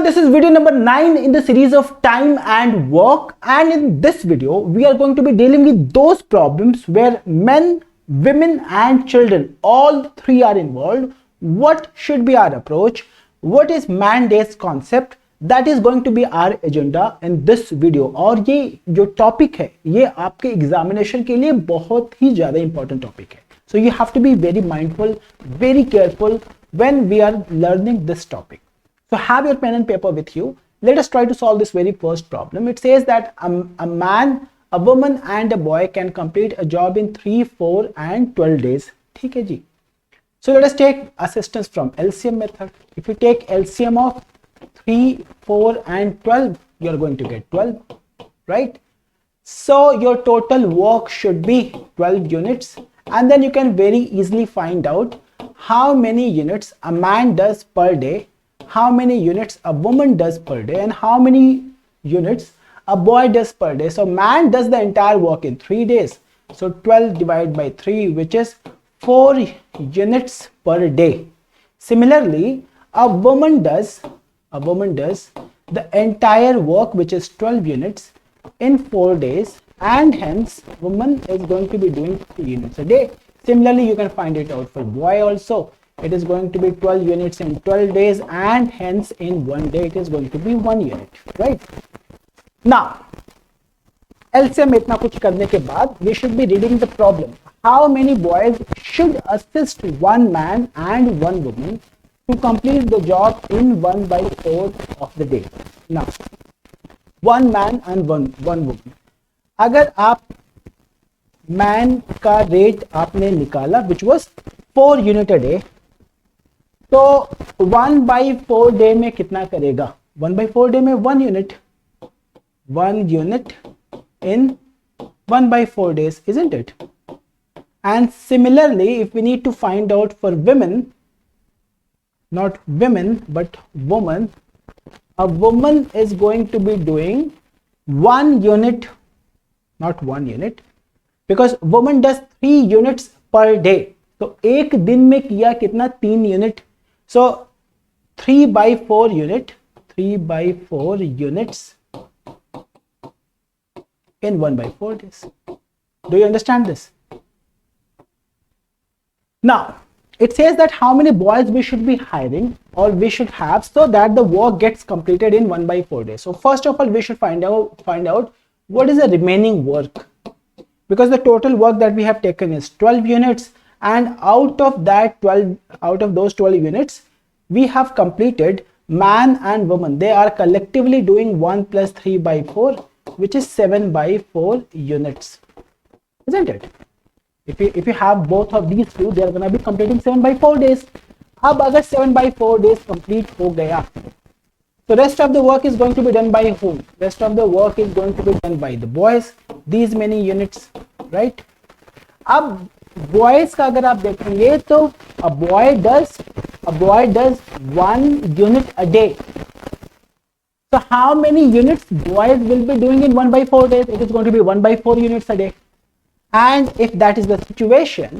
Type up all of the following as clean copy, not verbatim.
everyone, this is video number 9 in the series of time and work, and in this video we are going to be dealing with those problems where men, women and children, all three are involved. What should be our approach? What is man days concept? That is going to be our agenda in this video. और ये जो topic है ये आपके examination के लिए बहुत ही ज़्यादा इंपॉर्टेंट टॉपिक है. So you have to be very mindful, very careful when we are learning this topic. So have your pen and paper with you. Let us try to solve this very first problem. It says that a man, a woman and a boy can complete a job in 3, 4 and 12 days. ठीक है जी. So let us take assistance from LCM method. If you take LCM of 3, 4 and 12, you are going to get 12, right? So your total work should be 12 units, and then you can very easily find out how many units a man does per day, how many units a woman does per day, and how many units a boy does per day. So man does the entire work in 3 days. So 12 divided by 3, which is 4 units per day. Similarly, a woman does the entire work, which is 12 units in 4 days, and hence woman is going to be doing 3 units a day. Similarly, you can find it out for boy also. It is going to be 12 units in 12 days, and hence in 1 day it is going to be 1 unit, right? Now, LCM इतना कुछ करने के बाद we should be reading the problem. How many boys should assist one man and one woman to complete the job in 1/4 of the day? Now, one man and one woman. अगर आप man का rate आपने निकाला which was 4 unit a day, तो 1/4 day में कितना करेगा? 1/4 day में 1 unit in 1/4 days, isn't it? And similarly, if we need to find out for women, not women but woman, a woman is going to be doing 1 unit, not 1 unit, because woman does 3 units per day. तो एक दिन में किया कितना? 3 unit. So 3/4 units in 1/4 days. Do you understand this? Now it says that how many boys we should be hiring or we should have so that the work gets completed in 1/4 days. So first of all, we should find out what is the remaining work, because the total work that we have taken is 12 units, and out of those 12 units we have completed man and woman. They are collectively doing 1 plus 3/4, which is 7/4 units, isn't it? If you have both of these two, they are going to be completing 7/4 days. अब अगर 7/4 days complete हो गया, so rest of the work is going to be done by whom? Rest of the work is going to be done by the boys, these many units, right? अब boys का अगर आप देखेंगे तो a boy does 1 unit a day. So how many units boys will be doing in 1/4 days? It is going to be 1/4 units a day. And if that is the situation,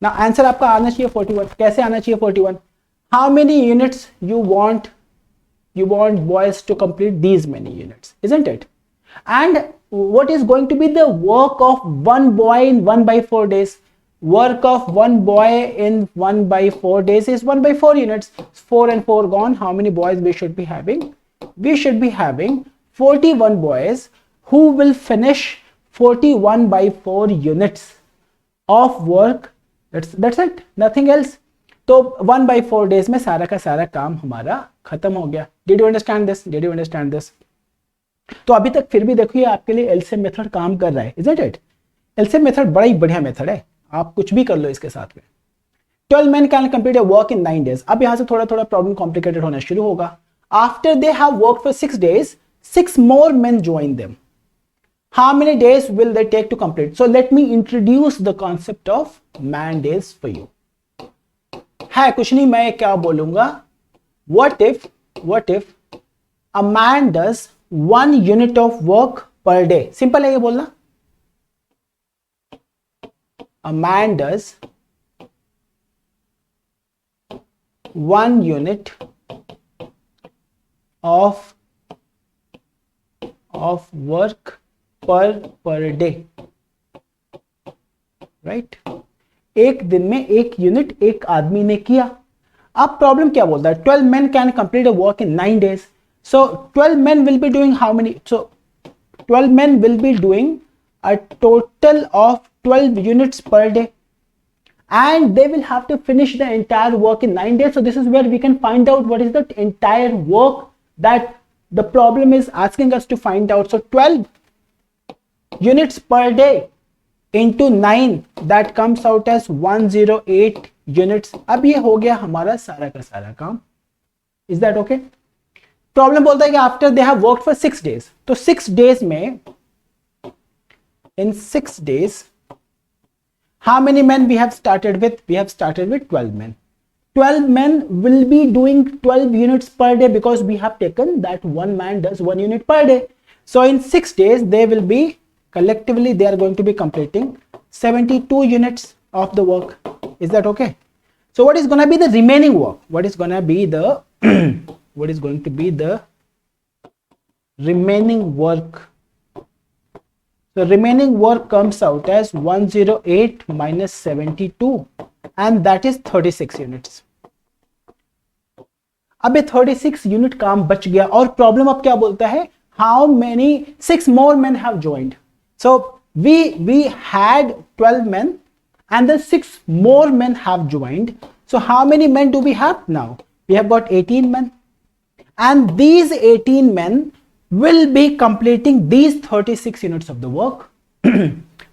now answer आपका आना चाहिए 41. कैसे आना चाहिए 41? How many units you want boys to complete these many units, isn't it? And what is going to be the work of one boy in 1/4 days? Work of one boy in 1/4 days is 1/4 units. 4 and 4 gone. How many boys we should be having? We should be having 41 boys who will finish 41/4 units of work. That's it, nothing else. तो 1/4 days में सारा का सारा काम हमारा खत्म हो गया. Did you understand this? तो अभी तक फिर भी देखिए आपके लिए LCM मेथड काम कर रहा है, isn't it? LCM मेथड बड़ा ही बढ़िया मेथड है, आप कुछ भी कर लो इसके साथ में. 12 men can complete a work in 9 days. अब यहां से थोड़ा थोड़ा प्रॉब्लम कॉम्प्लिकेटेड होना शुरू होगा. After they have worked for 6 days, 6 more men join them. How many days will they take to complete? So let me introduce the concept of man days for you. है कुछ नहीं, मैं क्या बोलूंगा, what if a man does 1 unit of work per day? Simple है ये बोलना. A man does 1 unit of work per day, right? एक दिन में एक यूनिट एक आदमी ने किया. अब प्रॉब्लम क्या बोलता है? 12 men can complete a work in 9 days. So 12 men will be doing how many? So 12 men will be doing a total of 12 units per day, and they will have to finish the entire work in 9 days. So this is where we can find out what is the entire work that the problem is asking us to find out. So 12 units per day into 9, that comes out as 108 units. अब ये हो गया हमारा सारा का सारा काम. Is that okay? Problem बोलता है कि after they have worked for 6 days. तो 6 days में, in 6 days, how many men we have started with? We have started with 12 men. 12 men will be doing 12 units per day because we have taken that one man does 1 unit per day. So in 6 days, they will be collectively, they are going to be completing 72 units of the work. Is that okay? So what is going to be the remaining work? What is going to be the what is going to be the remaining work? The remaining work comes out as 108 minus 72, and that is 36 units. अब ये 36 unit काम बच गया, और problem अब क्या बोलता है? How many 6 more men have joined. So we had 12 men and then 6 more men have joined. So how many men do we have now? We have got 18 men, and these 18 men will be completing these 36 units of the work.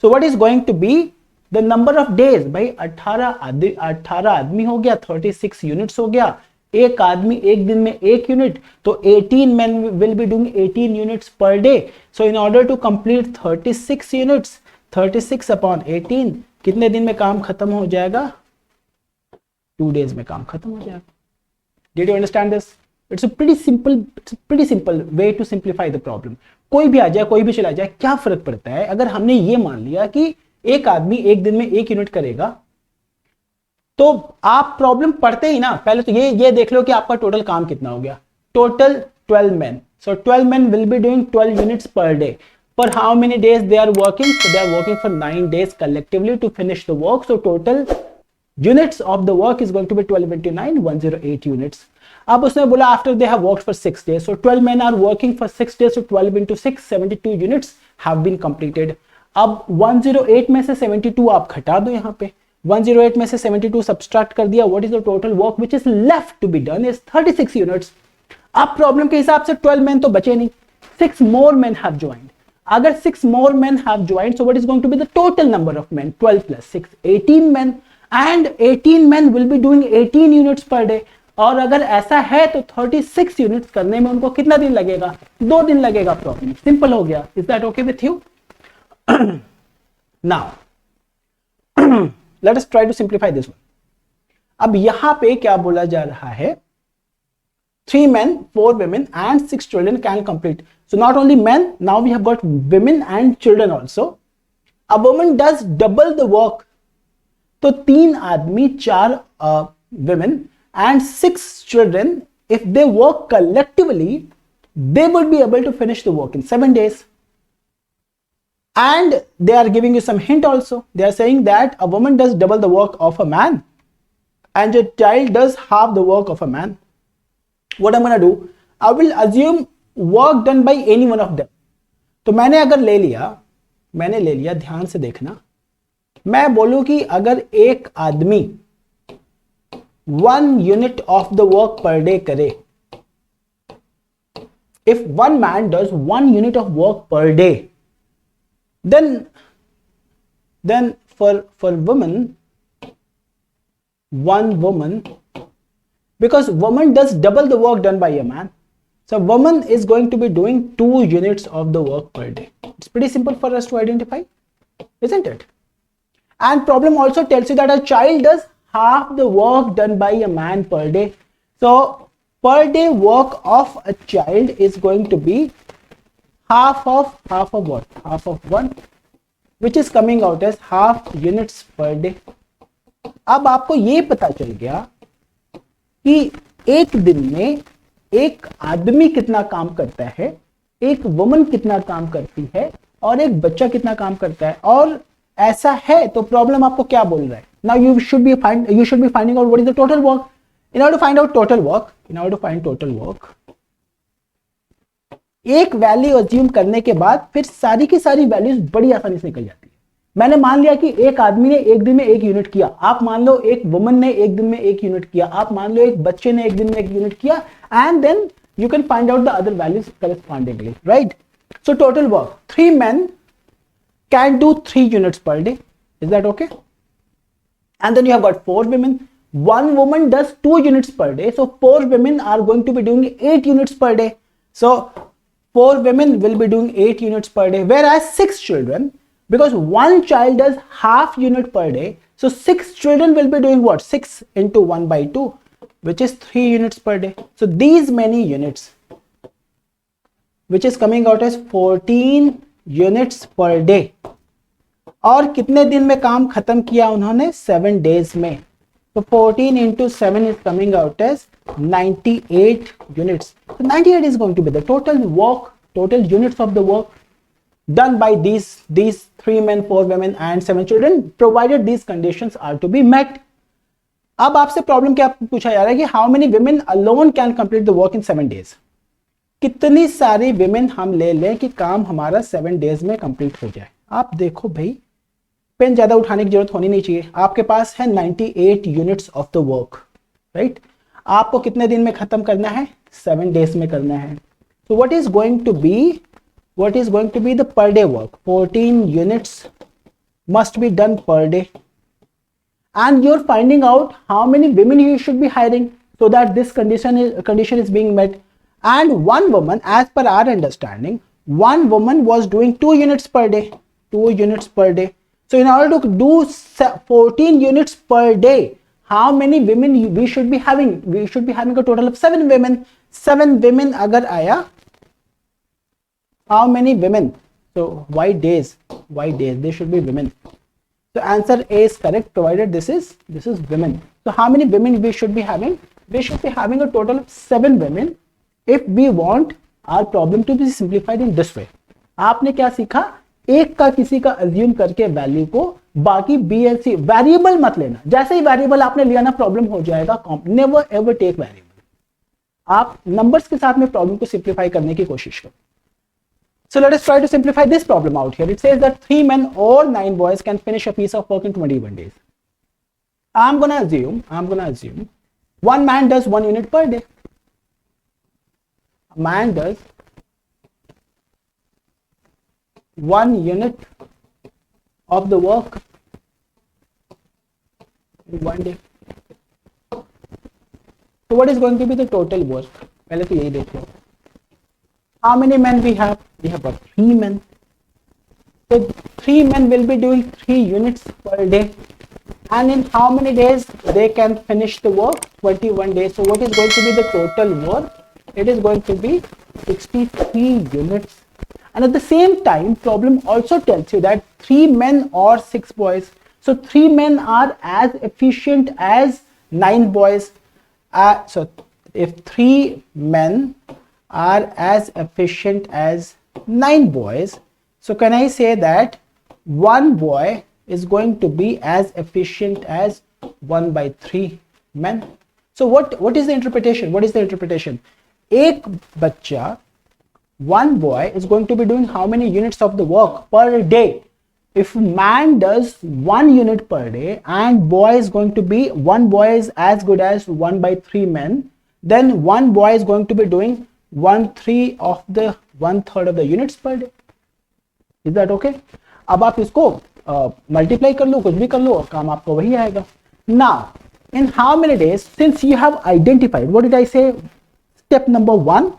So what is going to be the number of days? भाई 18 आदमी हो गया, 36 units हो गया, एक आदमी एक दिन में एक यूनिट, तो 18 men will be doing 18 units per day. So in order to complete 36 units, 36 upon 18, कितने दिन में काम खत्म हो जाएगा? 2 days में काम खत्म हो जाएगा. Did you understand this? It's a pretty simple way to simplify the problem. कोई भी आ जाए, कोई भी चला जाए, क्या फर्क पड़ता है अगर हमने ये मान लिया कि एक आदमी एक दिन में एक यूनिट करेगा. तो आप प्रॉब्लम पढ़ते ही ना, पहले तो ये देख लो कि आपका टोटल काम कितना हो गया. Total 12 men. So 12 men will be doing 12 units per day. For how many days they are working? So they are working for 9 days collectively to finish the work. So total units of the work is going to be 12 into 9, 108 units. अब उसने बोला after they have worked for 6 days. So 12 men are working for 6 days. So 12 into 6, 72 units have been completed. अब 108 में से 72 आप घटा दो, यहाँ पे 108 में से 72 सब्सट्रैक्ट कर दिया. What is the total work which is left to be done is 36 units. अब प्रॉब्लम के हिसाब से 12 men तो बचे नहीं, 6 more men have joined. अगर 6 more men have joined, so what is going to be the total number of men? 12 plus 6, 18 men, and 18 men will be doing 18 units per day. और अगर ऐसा है तो 36 यूनिट्स करने में उनको कितना दिन लगेगा? 2 दिन लगेगा. प्रॉब्लम सिंपल हो गया. Is that okay with you? Now let us try to simplify this one. अब यहां पे क्या बोला जा रहा है? 3 men, 4 women and 6 children can complete. So not only men, now we have got women and children also. A woman does double the work. तो 3 आदमी, 4 women and 6 children, if they work collectively, they would be able to finish the work in 7 days. And they are giving you some hint also. They are saying that a woman does double the work of a man and a child does half the work of a man. What I'm going to do, I will assume work done by any one of them. तो मैंने अगर ले लिया, ध्यान से देखना, मैं बोलूं कि अगर एक आदमी 1 unit of the work per day करे, if one man does 1 unit of work per day, then for woman, 1 woman, because woman does double the work done by a man, so woman is going to be doing 2 units of the work per day. It's pretty simple for us to identify, isn't it? And problem also tells you that a child does half the work done by a man per day. So per day work of a child is going to be half of what? Half of 1, which is coming out as half units per day. अब आपको ये पता चल गया कि एक दिन में एक आदमी कितना काम करता है, एक वुमन कितना काम करती है और एक बच्चा कितना काम करता है, और ऐसा है तो प्रॉब्लम आपको क्या बोल रहा है? Now you should be finding out what is the total work. In order to find out total work, एक वैल्यू अज्यूम करने के बाद फिर सारी की सारी वैल्यूज बड़ी आसानी से निकल जाती है. मैंने मान लिया कि एक आदमी ने एक दिन में 1 यूनिट किया, आप मान लो एक वुमन ने एक दिन में 1 यूनिट किया, आप मान लो एक बच्चे ने एक दिन में 1 यूनिट किया, and then you can find out the other values correspondingly, right? So total work, 3 men can do 3 units per day. Is that okay? And then you have got 4 women. 1 woman does 2 units per day. So 4 women are going to be doing 8 units per day. So 4 women will be doing 8 units per day. Whereas 6 children, because 1 child does half unit per day. So 6 children will be doing what? 6 into 1 by 2. Which is 3 units per day. So these many units, which is coming out as 14 units per day. और कितने दिन में काम खत्म किया उन्होंने? 7 days में. So 14 into 7 is coming out as 98 units. So 98 is going to be the total work, total units of the work done by these 3 men, 4 women and 7 children, provided these conditions are to be met. अब आपसे problem क्या पूछा जा रहा है कि how many women alone can complete the work in 7 days. कितनी सारी विमेन हम ले लें कि काम हमारा 7 days में कंप्लीट हो जाए? आप देखो भाई, पेन ज्यादा उठाने की जरूरत होनी नहीं चाहिए. आपके पास है 98 units of the work, right? आपको कितने दिन में खत्म करना है? 7 days में करना है. तो what is going to be the per day work? 14 units must be done per day. And you're finding out how many women you should be hiring so that this condition is being met. And 1 woman, as per our understanding, 1 woman was doing 2 units per day. 2 units per day. So in order to do 14 units per day, how many women we should be having? We should be having a total of 7 women. 7 women अगर आया, how many women? So why days? They should be women. So answer A is correct, provided this is women. So how many women we should be having? We should be having a total of 7 women if we want our problem to be simplified in this way. आपने क्या सीखा? एक का किसी का assume करके value को, बाकी बी एंड सी. वेरिएबल मत लेना. जैसे ही वेरिएबल आपने लिया ना, प्रॉब्लम हो जाएगा. Never ever take variable. आप नंबर्स के साथ में प्रॉब्लम को सिंप्लीफाई करने की कोशिश करो. So let us try to simplify this problem out here. It says that 3 men or 9 boys can finish a piece of work in 21 days. I'm gonna assume 1 man does 1 unit per day. A man does 1 unit of the work in 1 day. So what is going to be the total work? पहले तो यही देखो. How many men we have? We have got 3 men. So 3 men will be doing 3 units per day. And in how many days they can finish the work? 21 days. So what is going to be the total work? It is going to be 63 units. And at the same time, problem also tells you that 3 men or 6 boys. So 3 men are as efficient as 9 boys. So if 3 men are as efficient as 9 boys, so can I say that 1 boy is going to be as efficient as 1 by 3 men? So what is the interpretation? एक बच्चा, 1 boy is going to be doing how many units of the work per day? If man does 1 unit per day and boy is going to be, 1 boy is as good as 1 by 3 men, then 1 boy is going to be doing 1/3 of the 1/3 of the units per day. Is that okay? अब आप इसको multiply कर लो, कुछ भी कर लो, और काम आपको वही आएगा. Now, in how many days, since you have identified, what did I say? Step number 1,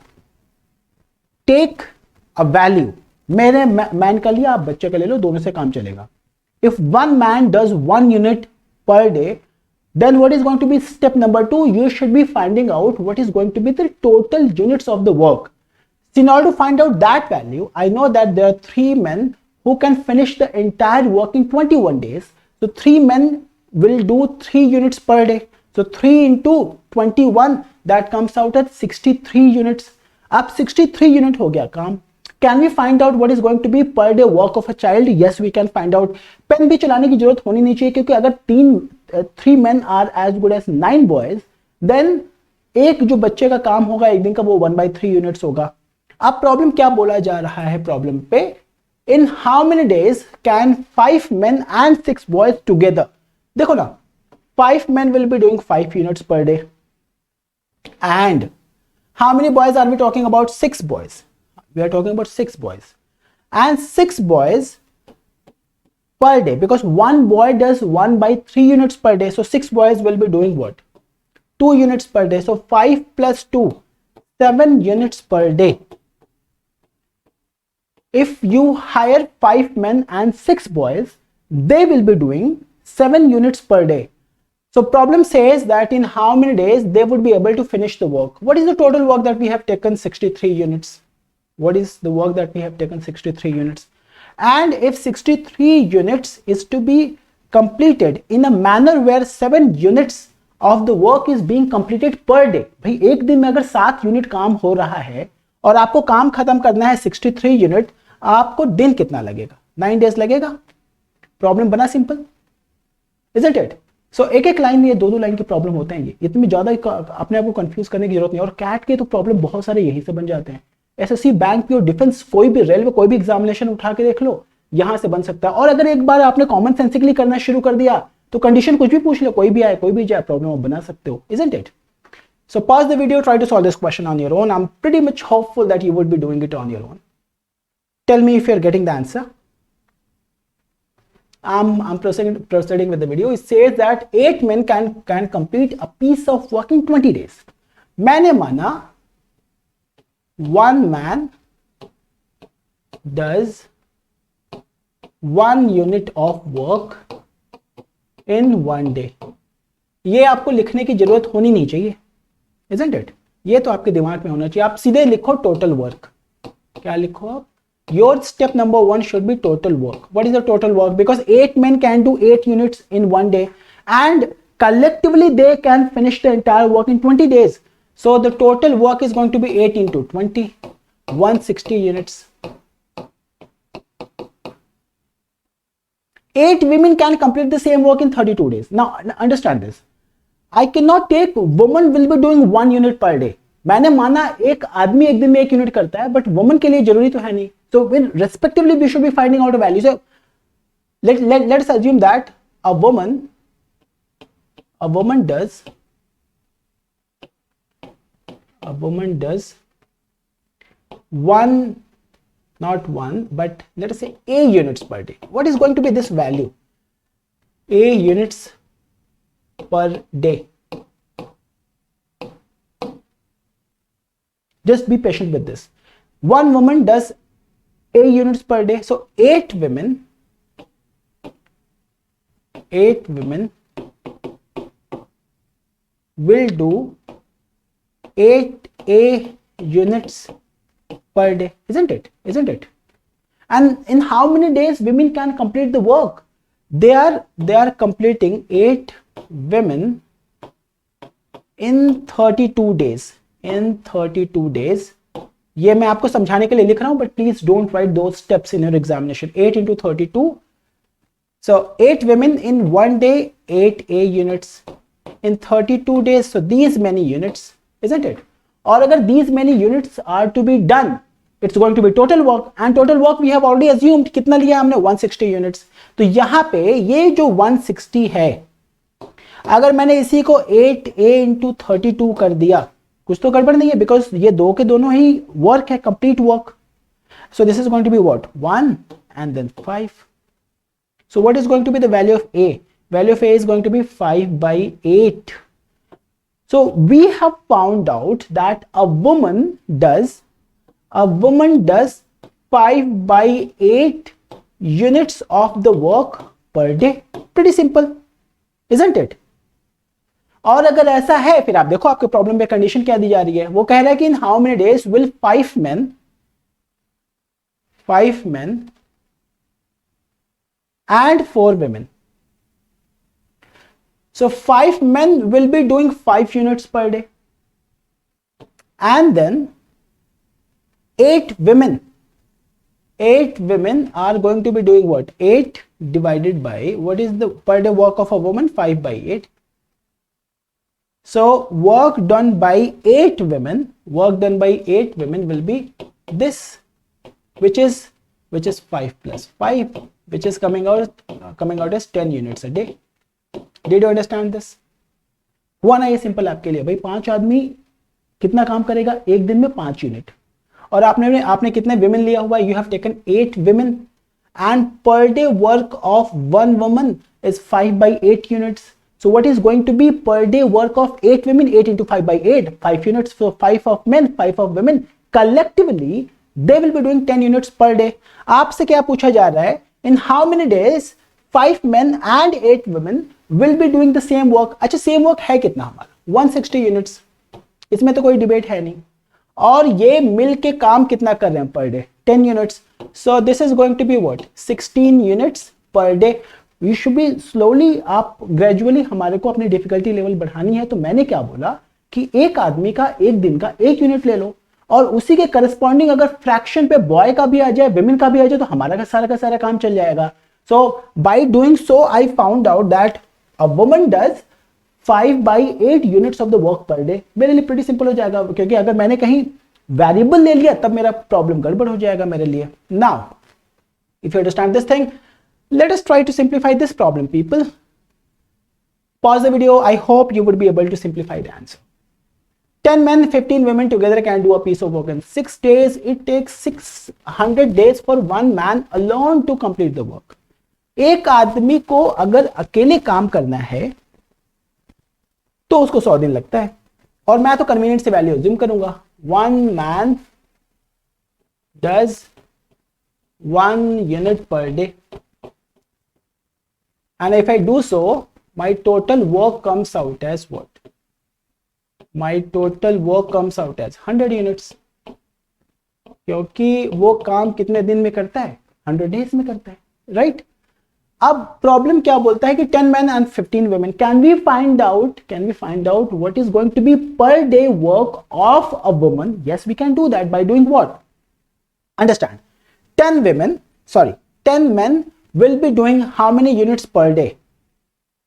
take a value. मैंने मैन का लिया, आप बच्चे का ले लो, दोनों से काम चलेगा. If 1 man does 1 unit per day, then what is going to be step number 2? You should be finding out what is going to be the total units of the work. So in order to find out that value, I know that there are 3 men who can finish the entire work in 21 days. So 3 men will do 3 units per day. So 3 into 21, that comes out at 63 units. अब 63 unit हो गया काम. Can we find out what is going to be per day work of a child? Yes, we can find out. Pen भी चलाने की जरूरत होनी नहीं चाहिए, क्योंकि अगर 3 men are as good as 9 boys, then एक जो बच्चे का काम होगा एक दिन का वो 1/3 यूनिट्स होगा. अब प्रॉब्लम क्या बोला जा रहा है प्रॉब्लम पे? In how many days can 5 men and 6 boys together? देखो ना, 5 men will be doing 5 units per day. And how many boys are we talking about? 6 boys. We are talking about 6 boys. And 6 boys per day, because one boy does 1/3 units per day. So 6 boys will be doing what? 2 units per day. So 5 plus 2, 7 units per day. If you hire 5 men and 6 boys, they will be doing 7 units per day. So problem says that in how many days they would be able to finish the work. What is the total work that we have taken? 63 units. What is the work that we have taken? 63 units. And if 63 units is to be completed in a manner where 7 units of the work is being completed per day. भाई एक दिन में अगर 7 unit काम हो रहा है और आपको काम खत्म करना है 63 यूनिट, आपको दिन कितना लगेगा? 9 डेज लगेगा. प्रॉब्लम बना सिंपल, इजंट इट? सो एक एक लाइन में ये 2-2 लाइन के प्रॉब्लम होते हैं. ये इतनी ज्यादा अपने आप को कंफ्यूज करने की जरूरत नहीं. और कैट के तो प्रॉब्लम बहुत सारे यहीं से बन जाते हैं. एसएससी, बैंक पी और डिफेंस, कोई भी रेलवे, कोई भी एग्जामिनेशन उठा के देख लो, यहां से बन सकता है. और अगर एक बार आपने कॉमन सेंसिकली करना शुरू कर दिया तो कंडीशन कुछ भी पूछ लो, कोई भी आए कोई भी जाए, प्रॉब्लम आप बना सकते हो, isn't it? So pause the video, try to solve this question on your own. I'm pretty much hopeful that you would be doing it on your own. Tell me if you're getting the answer. I'm proceeding with the video. It says that 8 men can complete a piece of work in 20 days. मैंने माना one man does 1 unit of work in 1 day. ये आपको लिखने की जरूरत होनी नहीं चाहिए, isn't it? ये तो आपके दिमाग में होना चाहिए. आप सीधे लिखो टोटल वर्क. क्या लिखो आप? Your step number 1 should be total work. What is the total work? Because 8 men can do 8 units in 1 day, and collectively they can finish the entire work in 20 days. So the total work is going to be 8 into 20, 160 units. 8 women can complete the same work in 32 days. Now understand this. I cannot take woman will be doing 1 unit per day. मैंने माना एक आदमी एक दिन में 1 unit करता है, but woman के लिए जरूरी तो है नहीं. So when respectively we should be finding out a value. So let's assume that a woman does 1, not 1, but let us say A units per day. What is going to be this value? A units per day. Just be patient with this. One woman does 8 units per day. So 8 women will do 8 A units per day, isn't it? And in how many days women can complete the work? They are completing 8 women in 32 days. In 32 days. ये मैं आपको समझाने के लिए लिख रहा हूं, but please don't write those steps in your examination. 8 into 32. So 8 women in 1 day, 8 A units in 32 days. So these many units, isn't it? और अगर these many units are to be done, it's going to be total work, and total work we have already assumed कितना लिया हमने? 160 units. तो यहां पे ये जो 160 है, अगर मैंने इसी को 8A into 32 कर दिया, कुछ तो गड़बड़ नहीं है, बिकॉज ये दो के दोनों ही वर्क है, complete work. So this is going to be what? 1 and then 5. So what is going to be the value of A? Value of A is going to be 5/8. So we have found out that a woman does 5/8 units of the work per day. Pretty simple, isn't it? और अगर ऐसा है, फिर आप देखो आपके problem में condition क्या दी जा रही है. वो कह रहा है कि in how many days will 5 men and 4 women. So 5 men will be doing 5 units per day. and then 8 women are going to be doing what? 8 divided by, what is the per day work of a woman? 5 by 8. So work done by 8 women will be this, which is 5 plus 5, which is coming out as 10 units a day. Did you understand this? हुआ ना ये simple आपके लिए? भाई 5 आदमी कितना काम करेगा एक दिन में? 5 यूनिट. और आपने कितने विमेन लिया हुआ? You have taken 8 women and पर day work of 1 woman is 5 by 8 units. So what is going to be per day work of 8 women? 8 into 5 by 8, 5 units. So 5 of men, 5 of women. Collectively, they will be doing 10 units per day. आपसे क्या पूछा जा रहा है? In how many days 5 men and 8 women will be doing the same work? अच्छा, same work है कितना हमारा? 160 units. इसमें तो कोई डिबेट है नहीं. और ये मिल के काम कितना कर रहे हैं per day? 10 units. So this is going to be what? 16 units per day. We should be slowly, आप ग्रेजुअली हमारे को अपनी डिफिकल्टी लेवल बढ़ानी है. तो मैंने क्या बोला कि एक आदमी का एक दिन का 1 यूनिट ले लो और उसी के करस्पॉन्डिंग अगर फ्रैक्शन पे बॉय का भी आ जाए, विमेन का भी आ जाए, तो हमारा का सारा काम चल जाएगा. So by doing so I found out that a woman does 5 by 8 units of the work per day. मेरे लिए प्रीटी सिंपल हो जाएगा, क्योंकि अगर मैंने कहीं वेरिएबल ले लिया तब मेरा प्रॉब्लम गड़बड़ हो जाएगा मेरे लिए. Now if you understand this thing, let us try to simplify this problem, people. Pause the video. I hope you would be able to simplify the answer. 10 men, 15 women together can do a piece of work in 6 days. It takes 600 days for one man alone to complete the work. एक आदमी को अगर अकेले काम करना है तो उसको 100 दिन लगता है. और मैं तो कन्वीनियंट से वैल्यू अज्यूम करूंगा. One man does 1 unit per day. And if I do so, my total work comes out as what? My total work comes out as 100 units. क्योंकि वो काम कितने दिन में करता है? 100 days में करता है, right? अब प्रॉब्लम क्या बोलता है कि 10 men and 15 women. Can we find out what is going to be per day work of a woman? Yes, we can do that by doing what? Understand? 10 men will be doing how many units per day?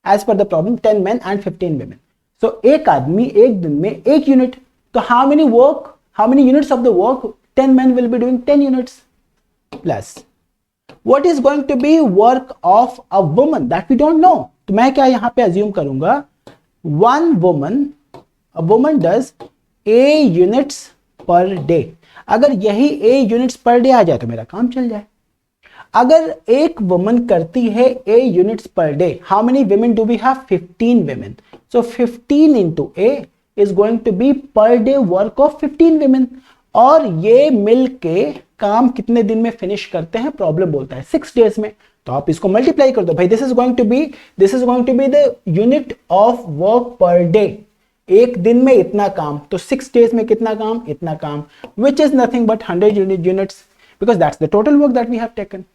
As per the problem, 10 men and 15 women. So एक आदमी एक दिन में 1 unit. तो how many units of the work 10 men will be doing? 10 units. Plus what is going to be work of a woman? That we don't know. तो मैं क्या यहां पे assume करूंगा? a woman does A units per day. अगर यही A units per day आ जाए तो मेरा काम चल जाए. अगर एक वुमन करती है A units per day, how many women do we have? 15 women. So 15 into A is going to be per day work of 15 women. और ये मिल के काम कितने दिन में फिनिश करते हैं? प्रॉब्लम बोलता है 6 days में. तो आप इसको मल्टीप्लाई कर दो भाई. This is going to be the unit of work per day. एक दिन में इतना काम, तो 6 days में कितना काम? इतना काम, which is nothing but 100 units, because that's the total work that we have taken.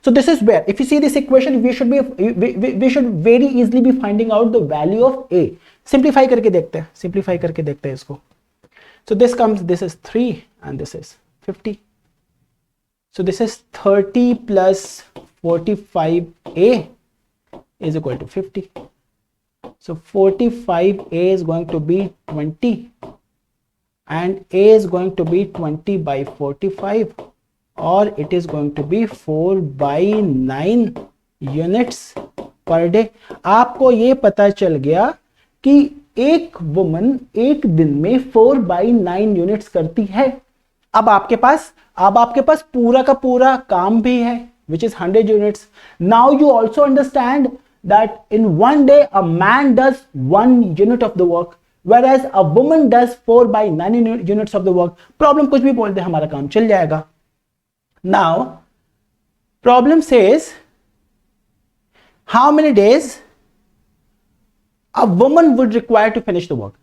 So this is where, if you see this equation, we should very easily be finding out the value of A. Simplify करके देखते हैं इसको. So this is 3 and this is 50. So this is 30 plus 45A is equal to 50. So 45A is going to be 20 and A is going to be 20 by 45. और it is going to be 4 by 9 units per day. आपको ये पता चल गया कि एक woman एक दिन में 4 by 9 यूनिट्स करती है. अब आपके पास पूरा का पूरा काम भी है, which is 100 units. Now you also understand that in one day a man does 1 unit of the work, whereas a woman does 4 by 9 units of the work. Problem कुछ भी बोल दे, हमारा काम चल जाएगा. Now problem says how many days a woman would require to finish the work.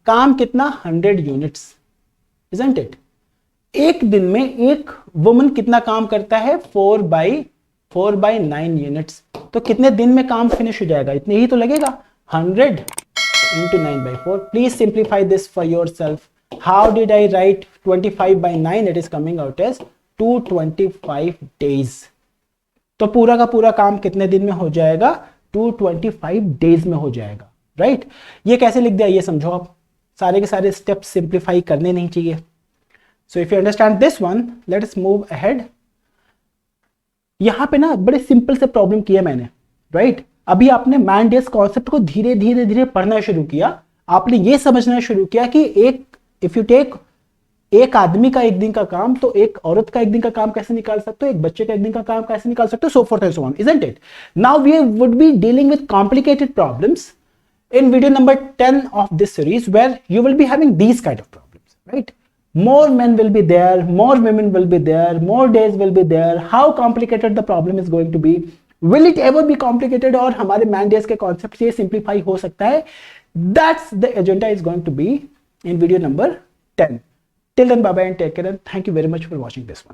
काम कितना? 100 units, isn't it? एक दिन में एक वुमन कितना काम करता है? 4 by 9 units. तो कितने दिन में काम फिनिश हो जाएगा? इतने ही तो लगेगा. 100 into 9 by 4. Please simplify this for yourself. How did I write 25 by 9? It is coming out as 225 days. तो पूरा का पूरा काम कितने दिन में हो जाएगा? 225 डेज में हो जाएगा, राइट? ये कैसे लिख दिया ये समझो आप, सारे के सारे स्टेप्स सिंप्लीफाई करने नहीं चाहिए. So if you understand this one, let us move ahead. यहां पे ना बड़े सिंपल से प्रॉब्लम किया मैंने, राइट? अभी आपने मैन डेज कॉन्सेप्ट को धीरे धीरे धीरे पढ़ना शुरू किया. आपने ये समझना शुरू किया कि इफ यू टेक एक आदमी का एक दिन का काम, तो एक औरत का एक दिन का काम कैसे निकाल सकते हो, एक बच्चे का एक दिन का काम कैसे निकाल सकते हो, so forth and so on, isn't it? Now we would be dealing with complicated problems in video number 10 of this series, where you will be having these kind of problems, right? More men will be there, more women will be there, more days will be there. How complicated the problem is going to be? Will it ever be complicated? और हमारे man days के concept से simplify हो सकता है? That's the agenda is going to be in video number 10. Till then, bye bye and take care, and thank you very much for watching this one.